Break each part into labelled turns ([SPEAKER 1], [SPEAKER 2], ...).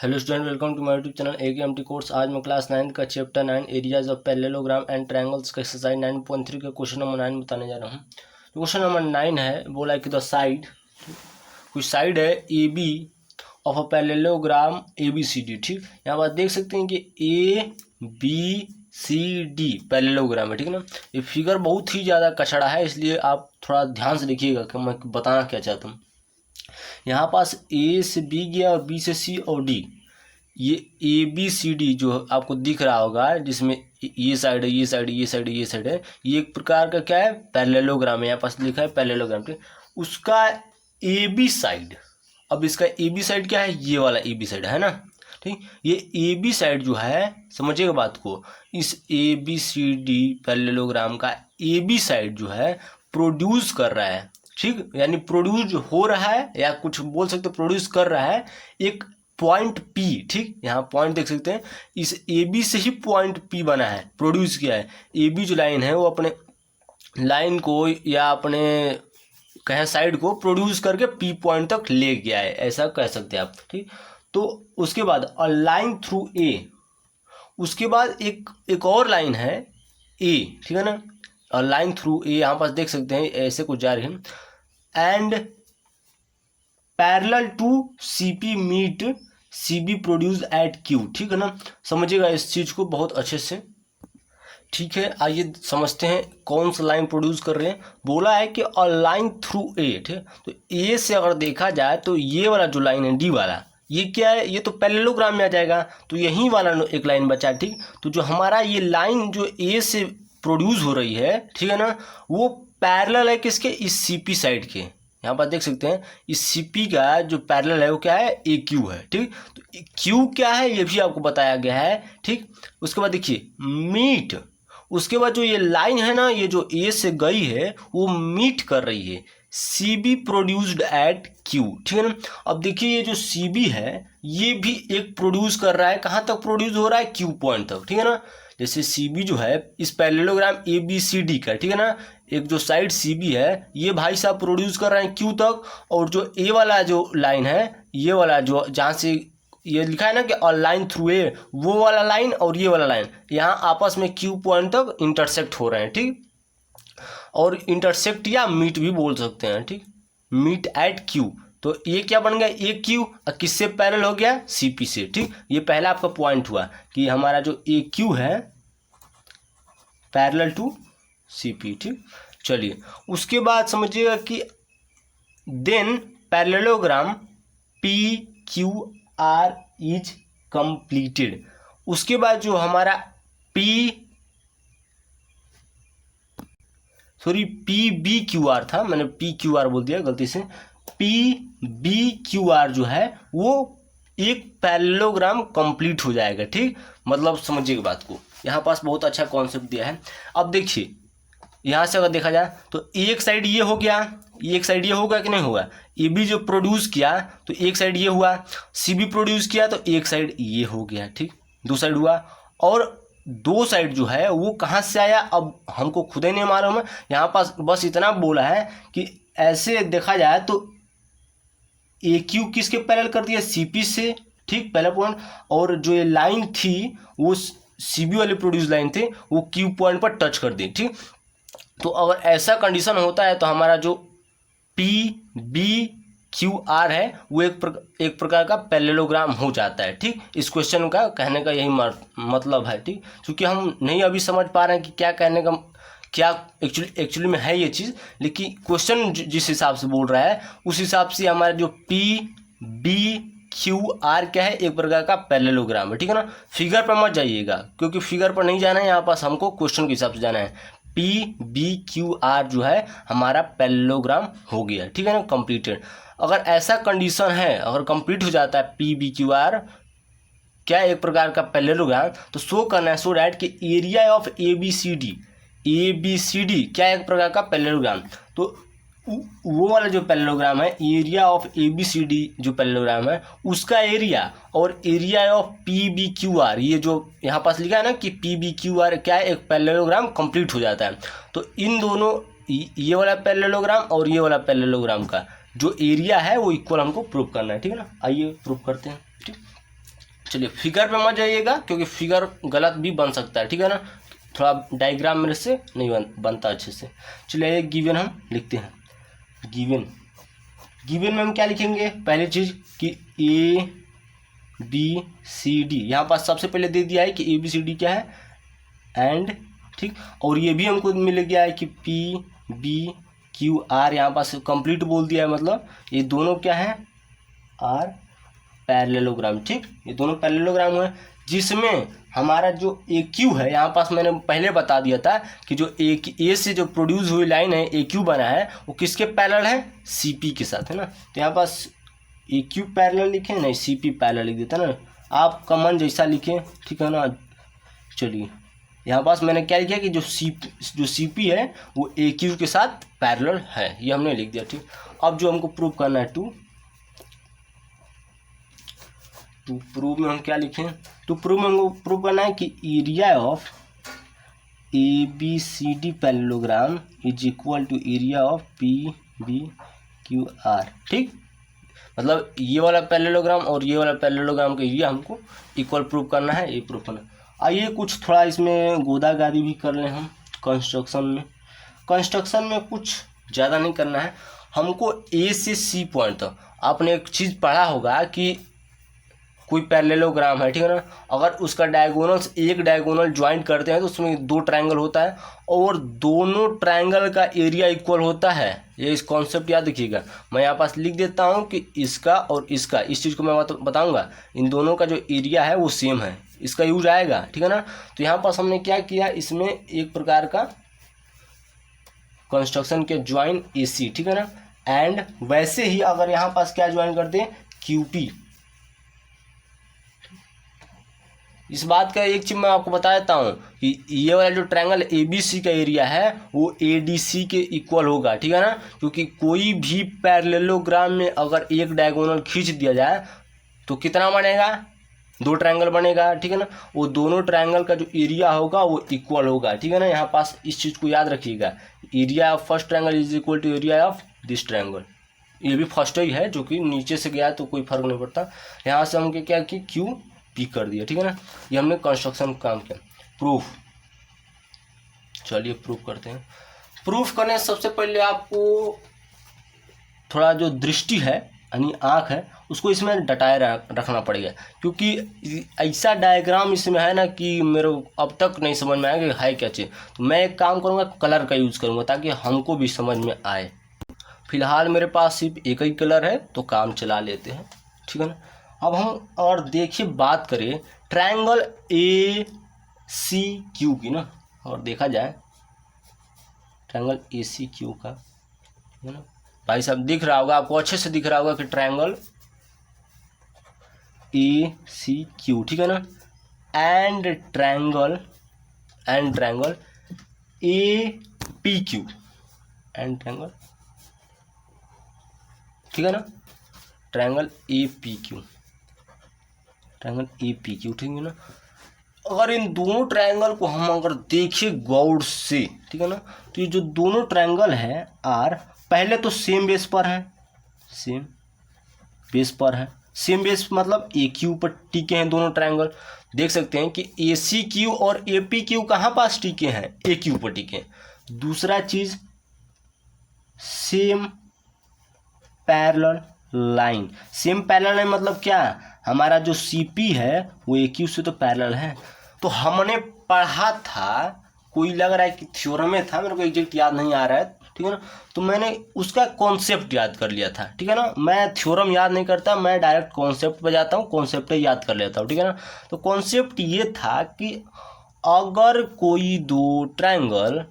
[SPEAKER 1] Hello student, welcome to my YouTube channel AKMT course. आज मैं class 9 का chapter 9 areas of parallelogram and triangles का exercise 9.3 का question number 9 बताने जा रहा हूँ। तो क्वेश्चन नंबर 9 है, बोला कि द साइड, कुछ साइड है AB of a parallelogram ABCD। ठीक, यहाँ पर देख सकते हैं कि ABCD पैरेललोग्राम है। ठीक है ना, ये फिगर बहुत ही ज़्यादा कचड़ा है, इसलिए आप थोड़ा ध्यान से देखिएगा कि मैं बताना क्या चाहता हूँ। यहाँ पास A से B गया और B से C और D, ये ABCD जो आपको दिख रहा होगा, जिसमें ये साइड है, ये साइड, ये साइड, ये साइड है, ये एक प्रकार का क्या है, पैरेललोग्राम है। यहाँ पास लिखा है पैरेललोग्राम। ठीक, उसका AB साइड, अब इसका AB साइड क्या है, ये वाला AB साइड है ना। ठीक, ये AB साइड जो है, समझिएगा बात को, इस ABCD पैरेललोग्राम का AB साइड जो है प्रोड्यूस कर रहा है। ठीक, यानी प्रोड्यूस हो रहा है, या कुछ बोल सकते प्रोड्यूस कर रहा है एक पॉइंट P। ठीक, यहाँ पॉइंट देख सकते हैं, इस AB से ही पॉइंट P बना है, प्रोड्यूस किया है। AB जो लाइन है वो अपने लाइन को या अपने कहें साइड को प्रोड्यूस करके P पॉइंट तक ले गया है, ऐसा कह सकते हैं आप। ठीक, तो उसके बाद अ लाइन थ्रू A, उसके बाद एक और लाइन है A। ठीक है ना, अ लाइन थ्रू A, यहाँ पास देख सकते हैं ऐसे कुछ जा रही है। And parallel to CP meet CB produce at Q। ठीक है ना, समझिएगा इस चीज़ को बहुत अच्छे से। ठीक है, आइए समझते हैं कौन सा लाइन प्रोड्यूस कर रहे हैं। बोला है कि अ लाइन थ्रू A। ठीक, तो A से अगर देखा जाए तो ये वाला जो लाइन है D वाला, ये क्या है, ये तो पैरेललोग्राम में आ जाएगा, तो यही वाला एक लाइन बचा। ठीक, तो जो हमारा ये लाइन जो A से प्रोड्यूस हो रही है, ठीक है ना, वो पैरेलल है किसके, इस CP साइड के। यहाँ पर देख सकते हैं इस CP का जो पैरेलल है वो क्या है, AQ है। ठीक, तो Q क्या है ये भी आपको बताया गया है। ठीक, उसके बाद देखिए मीट, उसके बाद जो ये लाइन है ना, ये जो A से गई है वो मीट कर रही है CB प्रोड्यूस्ड एट Q। ठीक है ना, अब देखिए ये जो CB है ये भी एक प्रोड्यूस कर रहा है, कहाँ तक प्रोड्यूस हो रहा है, Q पॉइंट तक। ठीक है ना, जैसे CB जो है इस पैरेललोग्राम ABCD का, ठीक है ना, एक जो साइड CB है ये भाई साहब प्रोड्यूस कर रहे हैं Q तक, और जो A वाला जो लाइन है, ये वाला जो जहाँ से ये लिखा है ना कि अ लाइन थ्रू A, वो वाला लाइन और ये वाला लाइन यहाँ आपस में Q पॉइंट तक इंटरसेक्ट हो रहे हैं। ठीक, और इंटरसेक्ट या मीट भी बोल सकते हैं। ठीक, मीट एट Q, तो ये क्या बन गया, AQ किससे पैरेलल हो गया, CP से। ठीक, ये पहला आपका पॉइंट हुआ कि हमारा जो AQ है पैरेलल टू CP। ठीक, चलिए उसके बाद समझिएगा कि then parallelogram PQR is completed. उसके बाद जो हमारा PBQR था, मैंने PQR बोल दिया गलती से। PBQR जो है वो एक पैरेललोग्राम कंप्लीट हो जाएगा। ठीक, मतलब समझिएगा बात को, यहाँ पास बहुत अच्छा कॉन्सेप्ट दिया है। अब देखिए यहाँ से अगर देखा जाए तो एक साइड ये हो गया, एक साइड ये होगा कि नहीं होगा, AB जो प्रोड्यूस किया तो एक साइड ये हुआ, CB प्रोड्यूस किया तो एक साइड ये हो गया। ठीक, दो साइड हुआ, और दो साइड जो है वो कहाँ से आया अब हमको खुद ही नहीं मालूम है। यहाँ पास बस इतना बोला है कि ऐसे देखा जाए तो AQ किसके पैरेलल कर दिया, CP से। ठीक, पहला पॉइंट, और जो ये लाइन थी वो CB वाली प्रोड्यूस लाइन थी वो Q पॉइंट पर टच कर दी। ठीक, तो अगर ऐसा कंडीशन होता है तो हमारा जो PBQR है वो एक प्रकार का पैरेललोग्राम हो जाता है। ठीक, इस क्वेश्चन का कहने का यही मतलब है। ठीक, क्योंकि हम नहीं अभी समझ पा रहे हैं कि क्या कहने का, क्या एक्चुअली में है ये चीज़, लेकिन क्वेश्चन जिस हिसाब से बोल रहा है उस हिसाब से हमारा जो PBQR क्या है, एक प्रकार का पैरेललोग्राम है। ठीक है ना, फिगर पर मत जाइएगा, क्योंकि फिगर पर नहीं जाना है, यहाँ पास हमको क्वेश्चन के हिसाब से जाना है। PBQR जो है हमारा पैरेललोग्राम हो गया। ठीक है ना, कंप्लीटेड। अगर ऐसा कंडीशन है, अगर कंप्लीट हो जाता है PBQR क्या एक प्रकार का पैरेललोग्राम, तो शो करना है, सो डैट कि एरिया ऑफ ABCD क्या एक प्रकार का पैरेललोग्राम, तो वो वाला जो पैरेललोग्राम है, एरिया ऑफ ABCD जो पैरेललोग्राम है उसका एरिया, और एरिया ऑफ PBQR, ये जो यहाँ पास लिखा है ना कि PBQR क्या है, एक पैरेललोग्राम कंप्लीट हो जाता है। तो इन दोनों, ये वाला पैरेललोग्राम और ये वाला पैरेललोग्राम का जो एरिया है वो इक्वल हमको प्रूव करना है। ठीक है ना, आइए प्रूव करते हैं। ठीक, चलिए फिगर पे मत जाइएगा क्योंकि फिगर गलत भी बन सकता है, ठीक है ना, थोड़ा डायग्राम मेरे से नहीं बनता अच्छे से। चलिए एक गिवन हम लिखते हैं। गिवन में हम क्या लिखेंगे, पहली चीज़ कि ABCD, यहाँ पास सबसे पहले दे दिया है कि ABCD क्या है एंड, ठीक, और ये भी हमको मिल गया है कि PBQR, यहाँ पास कंप्लीट बोल दिया है, मतलब ये दोनों क्या है आर पैरेललोग्राम, ठीक, ये दोनों पैरेललोग्राम है, जिसमें हमारा जो AQ है, यहाँ पास मैंने पहले बता दिया था कि जो A से जो प्रोड्यूस हुई लाइन है AQ बना है वो किसके पैरेलल है, CP के साथ, है ना। तो यहाँ पास AQ पैरेलल लिखें, नहीं CP पैरेलल लिख देता ना, आप कमन जैसा लिखें, ठीक है ना। चलिए यहाँ पास मैंने क्या लिखा कि जो CP है वो AQ के साथ पैरेलल है, ये हमने लिख दिया, ठीक। अब जो हमको प्रूव करना है टू प्रूव में हम क्या लिखें, तो प्रूव में हमको प्रूव करना है कि area of ABCD parallelogram is equal to area of PBQR, ठीक, मतलब ये वाला पैरेललोग्राम और ये वाला पैरेललोग्राम का एरिया हमको इक्वल प्रूव करना है, ये प्रूव करना है। आइए कुछ थोड़ा इसमें गोदागादी भी कर लें हम। कंस्ट्रक्शन में कुछ ज़्यादा नहीं करना है हमको, A से C पॉइंट तक। आपने एक चीज़ पढ़ा होगा कि कोई पैरेललोग्राम है, ठीक है ना, अगर उसका डायगोनल्स एक डायगोनल ज्वाइंट करते हैं तो उसमें दो ट्रायंगल होता है और दोनों ट्रायंगल का एरिया इक्वल होता है। ये इस कॉन्सेप्ट याद रखिएगा। मैं यहाँ पास लिख देता हूँ कि इसका और इसका, इस चीज़ को मैं बताऊँगा, इन दोनों का जो एरिया है वो सेम है, इसका यूज आएगा, ठीक है ना। तो यहाँ पास हमने क्या किया, इसमें एक प्रकार का कंस्ट्रक्शन के ज्वाइन AC, ठीक है ना, एंड वैसे ही अगर यहाँ पास क्या ज्वाइन करते हैं QP। इस बात का एक चीज़ मैं आपको बता देता हूँ कि ये वाला जो ट्रायंगल ABC का एरिया है वो ADC के इक्वल होगा, ठीक है ना, क्योंकि कोई भी पैरेललोग्राम में अगर एक डायगोनल खींच दिया जाए तो कितना बनेगा, दो ट्रायंगल बनेगा, ठीक है ना, वो दोनों ट्रायंगल का जो एरिया होगा वो इक्वल होगा, ठीक है ना। यहाँ पास इस चीज़ को याद रखिएगा, area of first triangle is equal to area of this triangle. ये भी फर्स्ट ही है जो कि नीचे से गया तो कोई फर्क नहीं पड़ता। यहाँ से हमने क्या कि QP कर दिया, ठीक है ना। ये हमने कंस्ट्रक्शन काम किया। प्रूफ, चलिए प्रूफ करते हैं। प्रूफ करने से सबसे पहले आपको थोड़ा जो दृष्टि है यानी आँख है उसको इसमें डटाए रखना पड़ेगा, क्योंकि ऐसा डायग्राम इसमें है ना कि मेरे अब तक नहीं समझ में आएगा कि है क्या चीज़। तो मैं एक काम करूँगा, कलर का यूज़ करूँगा ताकि हमको भी समझ में आए। फिलहाल मेरे पास सिर्फ एक ही कलर है तो काम चला लेते हैं, ठीक है ना। अब हम और देखिए बात करें ट्रायंगल ACQ की ना, और देखा जाए ट्रायंगल ACQ का, है ना भाई साहब, दिख रहा होगा आपको, अच्छे से दिख रहा होगा कि ट्रायंगल ACQ, ठीक है ना, and triangle APQ, and triangle, ठीक है ना, ट्रायंगल APQ, ठीक है ना। अगर इन दोनों ट्रायंगल को हम अगर देखें गौर से, ठीक है ना, तो ये जो दोनों ट्रायंगल हैं आर पहले तो सेम बेस पर है, सेम बेस मतलब AQ पर टिके हैं दोनों ट्रायंगल। देख सकते हैं कि ACQ और APQ कहाँ पास टिके हैं, AQ पर टिके हैं। दूसरा चीज सेम पैरेलल लाइन, मतलब क्या, हमारा जो CP है वो AQ से तो पैरेलल है। तो हमने पढ़ा था, कोई लग रहा है कि थ्योरम में था, मेरे को एग्जैक्ट याद नहीं आ रहा है, ठीक है ना, तो मैंने उसका कॉन्सेप्ट याद कर लिया था, ठीक है ना। मैं थ्योरम याद नहीं करता, मैं डायरेक्ट कॉन्सेप्ट पे जाता हूँ, कॉन्सेप्ट ही याद कर लेता हूँ, ठीक है ना। तो कॉन्सेप्ट ये था कि अगर कोई दो ट्रायंगल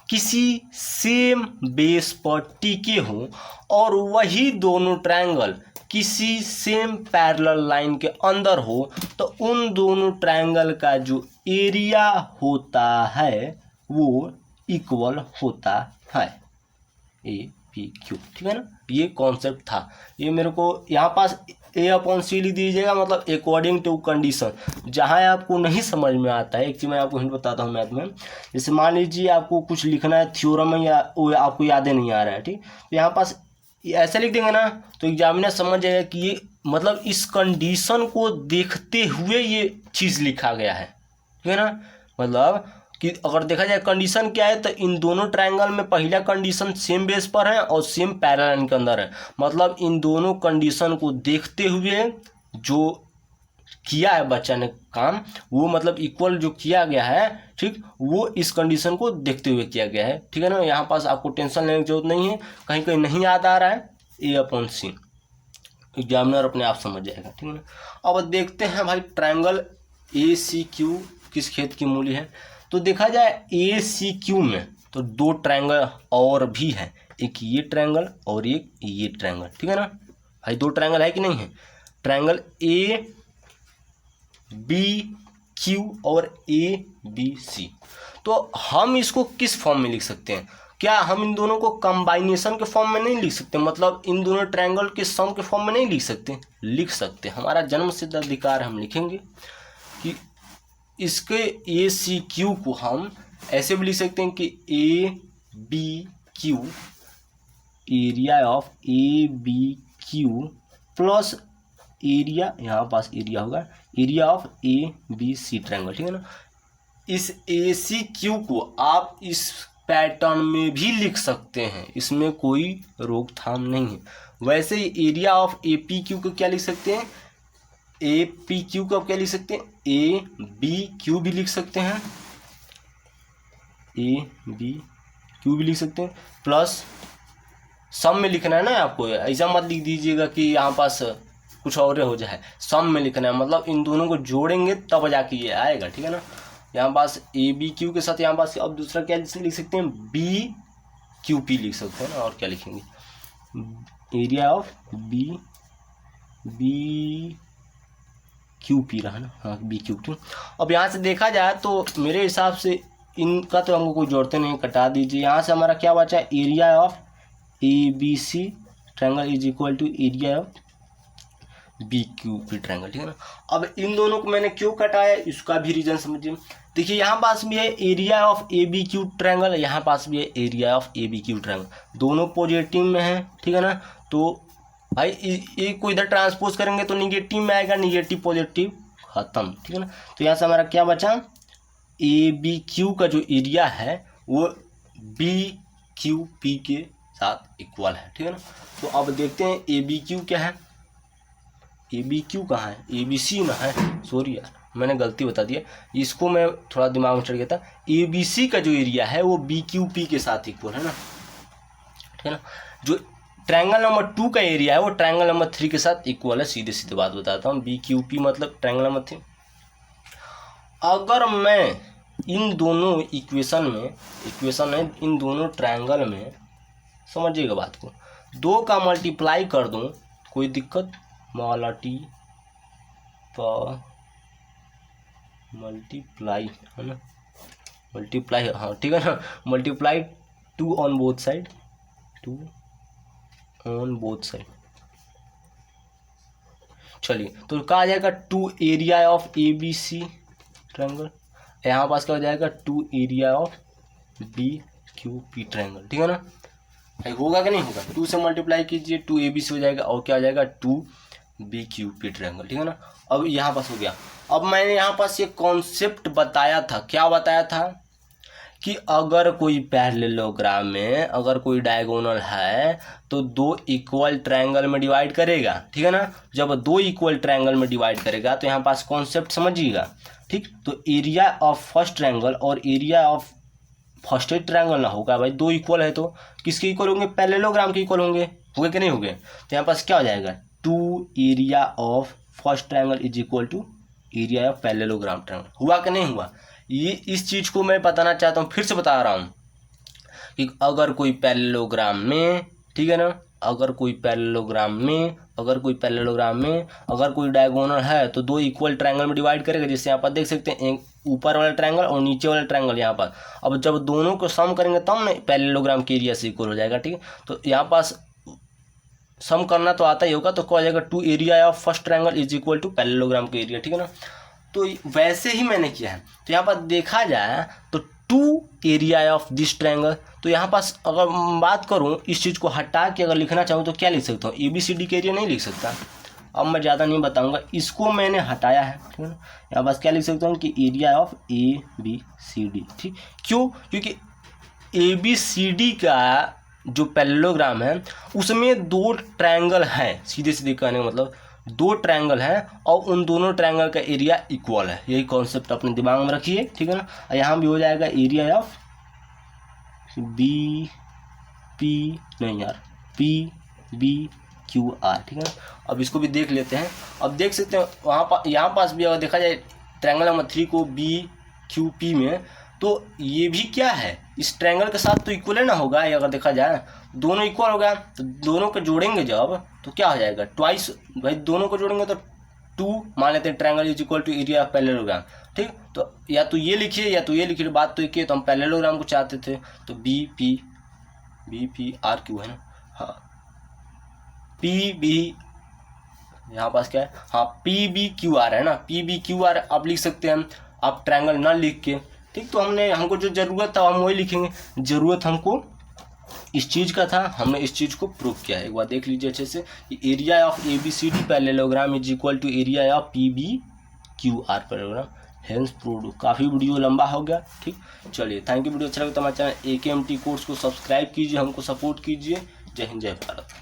[SPEAKER 1] किसी सेम बेस पर टिके हों और वही दोनों ट्रायंगल किसी सेम पैरेलल लाइन के अंदर हो तो उन दोनों ट्रायंगल का जो एरिया होता है वो इक्वल होता है, APQ, ठीक है ना। ये कॉन्सेप्ट था, ये मेरे को यहाँ पास A/C लिख दीजिएगा, मतलब अकॉर्डिंग टू कंडीशन। जहाँ आपको नहीं समझ में आता है, एक चीज़ मैं आपको हिंट बताता हूँ मैथ में, जैसे मान लीजिए आपको कुछ लिखना है थ्योरम में या वो आपको याद नहीं आ रहा है, ठीक, तो यहाँ पास ऐसा लिख देंगे ना तो एग्जामिनर समझ जाएगा कि ये मतलब इस कंडीशन को देखते हुए ये चीज़ लिखा गया है, ठीक है ना। मतलब कि अगर देखा जाए कंडीशन क्या है, तो इन दोनों ट्रायंगल में पहला कंडीशन सेम बेस पर है और सेम पैरेलल के अंदर है। मतलब इन दोनों कंडीशन को देखते हुए जो किया है बच्चा ने काम, वो मतलब इक्वल जो किया गया है, ठीक, वो इस कंडीशन को देखते हुए किया गया है, ठीक है ना। यहाँ पास आपको टेंशन लेने की जरूरत नहीं है, कहीं कहीं नहीं याद आ रहा है, A/C एग्जामिनर अपने आप समझ जाएगा, ठीक है ना। अब देखते हैं भाई ट्रायंगल ACQ किस खेत की मूली है। तो देखा जाए ACQ में तो दो ट्रायंगल और भी है, एक ये ट्रायंगल और एक ये ट्रायंगल, ठीक है ना भाई। दो ट्रायंगल है कि नहीं है, ट्रायंगल ABQ और ABC। तो हम इसको किस फॉर्म में लिख सकते हैं, क्या हम इन दोनों को कंबाइनेशन के फॉर्म में नहीं लिख सकते, मतलब इन दोनों ट्रायंगल के सम के फॉर्म में नहीं लिख सकते, लिख सकते। हमारा जन्म सिद्ध अधिकार, हम लिखेंगे कि इसके ACQ को हम ऐसे भी लिख सकते हैं कि ABQ, area of ABQ plus area, यहाँ पास एरिया होगा, एरिया ऑफ ABC ट्रायंगल, ठीक है ना। इस ACQ को आप इस पैटर्न में भी लिख सकते हैं, इसमें कोई रोकथाम नहीं है। वैसे ही एरिया ऑफ APQ को क्या लिख सकते हैं, APQ को आप क्या लिख सकते हैं, ABQ भी लिख सकते हैं, ABQ भी लिख सकते हैं, प्लस सम में लिखना है ना आपको, ऐसा मत लिख दीजिएगा कि यहाँ पास कुछ और हो जाए, सम में लिखना है, मतलब इन दोनों को जोड़ेंगे तब जाके ये आएगा, ठीक है ना। यहाँ पास ABQ के साथ यहाँ पास अब दूसरा क्या लिख सकते हैं, BQP लिख सकते हैं ना, और क्या लिखेंगे, एरिया ऑफ BQP रहा ना, हाँ BQP। अब यहाँ से देखा जाए तो मेरे हिसाब से इनका तो हमको कोई जोड़ते नहीं, कटा दीजिए। यहाँ से हमारा क्या बचा, area of ABC triangle is equal to area of BQP triangle, ठीक है ना। अब इन दोनों को मैंने क्यों कटाया, इसका भी रीजन समझिए। देखिए यहाँ पास भी है एरिया ऑफ ABQ ट्रायंगल, यहाँ पास भी है एरिया ऑफ ABQ ट्रायंगल, दोनों पॉजिटिव में है, ठीक है ना। तो भाई ये को इधर ट्रांसपोज करेंगे तो निगेटिव में आएगा, निगेटिव पॉजिटिव खत्म, ठीक है ना। तो यहाँ से हमारा क्या बचा, ABQ का जो एरिया है वो BQP के साथ इक्वल है, ठीक है ना। तो अब देखते हैं ABQ क्या है, ABQ कहाँ है, ABC ना है, सॉरी यार मैंने गलती बता दिया, इसको मैं थोड़ा दिमाग में चढ़ गया था। ABC का जो एरिया है वो BQP के साथ इक्वल है ना, ठीक है ना। जो ट्रायंगल नंबर 2 का एरिया है वो ट्रायंगल नंबर 3 के साथ इक्वल है, सीधे सीधे बात बताता हूँ। BQP मतलब ट्रायंगल नंबर 3। अगर मैं इन दोनों इक्वेशन में इन दोनों ट्रायंगल में, समझिएगा बात को, 2 का मल्टीप्लाई कर दूं, कोई दिक्कत, मल्टीप्लाई है ना, मल्टीप्लाई, हाँ ठीक है ना, multiply 2 on both side, 2 on both side. चलिए तो क्या आ जाएगा, 2 एरिया ऑफ ABC ट्रायंगल, यहाँ पास क्या हो जाएगा, 2 एरिया ऑफ BQP ट्रायंगल, ठीक है ना। भाई होगा कि नहीं होगा, 2 से मल्टीप्लाई कीजिए 2 ABC हो जाएगा और क्या हो जाएगा 2 BQP ट्रायंगल, ठीक है ना। अब यहाँ पास हो गया। अब मैंने यहाँ पास ये कॉन्सेप्ट बताया था, क्या बताया था कि अगर कोई पैरेललोग्राम में अगर कोई डायगोनल है तो 2 इक्वल ट्रायंगल में डिवाइड करेगा, ठीक है ना। जब 2 इक्वल ट्रायंगल में डिवाइड करेगा तो यहाँ पास कॉन्सेप्ट समझिएगा, ठीक। तो एरिया ऑफ फर्स्ट ट्रायंगल और एरिया ऑफ फर्स्ट ट्रायंगल ना होगा भाई, 2 इक्वल है तो किसके इक्वल होंगे, पैरेललोग्राम के इक्वल होंगे कि नहीं होंगे। तो यहाँ पास क्या हो जाएगा, 2 area of first triangle is equal to area of parallelogram triangle. हुआ कि नहीं हुआ, ये इस चीज़ को मैं बताना चाहता हूँ, फिर से बता रहा हूँ कि अगर कोई पैरेललोग्राम में, ठीक है ना, अगर कोई पैरेललोग्राम में अगर कोई डायगोनल है तो 2 इक्वल ट्रायंगल में डिवाइड करेगा, जैसे यहाँ पर देख सकते हैं एक ऊपर वाला ट्रायंगल और नीचे वाला ट्रायंगल यहाँ पर। अब जब दोनों को सम करेंगे तब ना पैरेललोग्राम के एरिया से इक्वल हो जाएगा, ठीक है। तो यहाँ पास सम करना तो आता ही होगा, तो क्या हो जाएगा, 2 area of first triangle is equal to parallelogram के एरिया, ठीक है ना। तो वैसे ही मैंने किया है। तो यहाँ पर देखा जाए तो 2 एरिया ऑफ दिस ट्रायंगल, तो यहाँ पास अगर बात करूँ इस चीज़ को हटा के अगर लिखना चाहूँ तो क्या लिख सकता हूँ, ABCD के एरिया नहीं लिख सकता, अब मैं ज़्यादा नहीं बताऊंगा, इसको मैंने हटाया है, ठीक है ना। यहाँ बस क्या लिख सकता हूँ कि area of A B C D, ठीक। क्यों? क्योंकि ए बी सी डी का जो पैरेललोग्राम है उसमें 2 ट्रायंगल हैं, सीधे सीधे कहने का मतलब 2 ट्रायंगल हैं और उन दोनों ट्रायंगल का एरिया इक्वल है। यही कॉन्सेप्ट अपने दिमाग में रखिए, ठीक है ना। यहाँ भी हो जाएगा एरिया ऑफ बी पी नहीं यार पी बी क्यू आर, ठीक है ना। अब इसको भी देख लेते हैं। अब देख सकते हैं वहाँ यहाँ पास भी अगर देखा जाए ट्रायंगल नंबर 3 को बी क्यू पी में, तो ये भी क्या है, इस ट्रायंगल के साथ तो इक्वल ना होगा। ये अगर देखा जाए दोनों इक्वल हो गया, तो दोनों को जोड़ेंगे जब तो क्या हो जाएगा, ट्वाइस। भाई दोनों को जोड़ेंगे तो 2 मान लेते हैं, triangle is equal to area of parallelogram, ठीक। तो या तो ये लिखिए या तो ये लिखिए, बात तो एक ही है। तो हम पैरेललोग्राम को चाहते थे, तो बी पी आर क्यू है ना, हाँ पी बी, यहाँ पास क्या है, हाँ पी बी क्यू आर है ना, पी बी क्यू आर आप लिख सकते हैं, आप ट्रायंगल ना लिख के, ठीक। तो हमको जो ज़रूरत था हम वही लिखेंगे। ज़रूरत हमको इस चीज़ का था, हमने इस चीज़ को प्रूव किया है। एक बार देख लीजिए अच्छे से, area of A B C D parallelogram is equal to area of P B Q R parallelogram, hence proved. काफ़ी वीडियो लंबा हो गया, ठीक। चलिए थैंक यू। वीडियो अच्छा लगे तो हमारे चैनल AKMT कोर्स को सब्सक्राइब कीजिए, हमको सपोर्ट कीजिए। जय हिंद जय भारत।